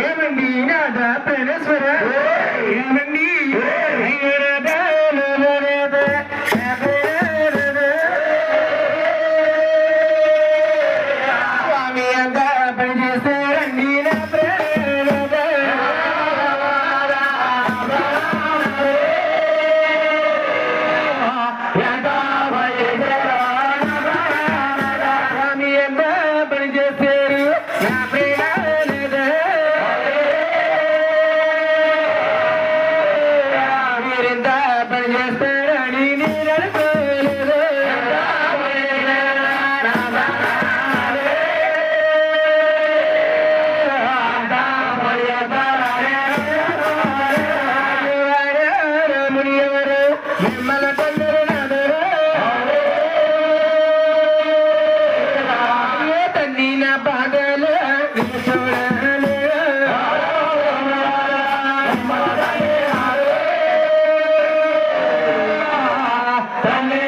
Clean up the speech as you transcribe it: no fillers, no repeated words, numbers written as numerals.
ఏమండి నాద ప్రణేశ్వర ఏమండి స్వామి అంతా పనిచేస్తారండి నా స్వామి అంతా పనిచేస్తారు నా మీరెంత పనిచేస్తారని నేను అనుకోలేదు మునియవరు మిమ్మల కొందరు నాదరు తన్ని నా పాదాలు చూడాలి తన్ని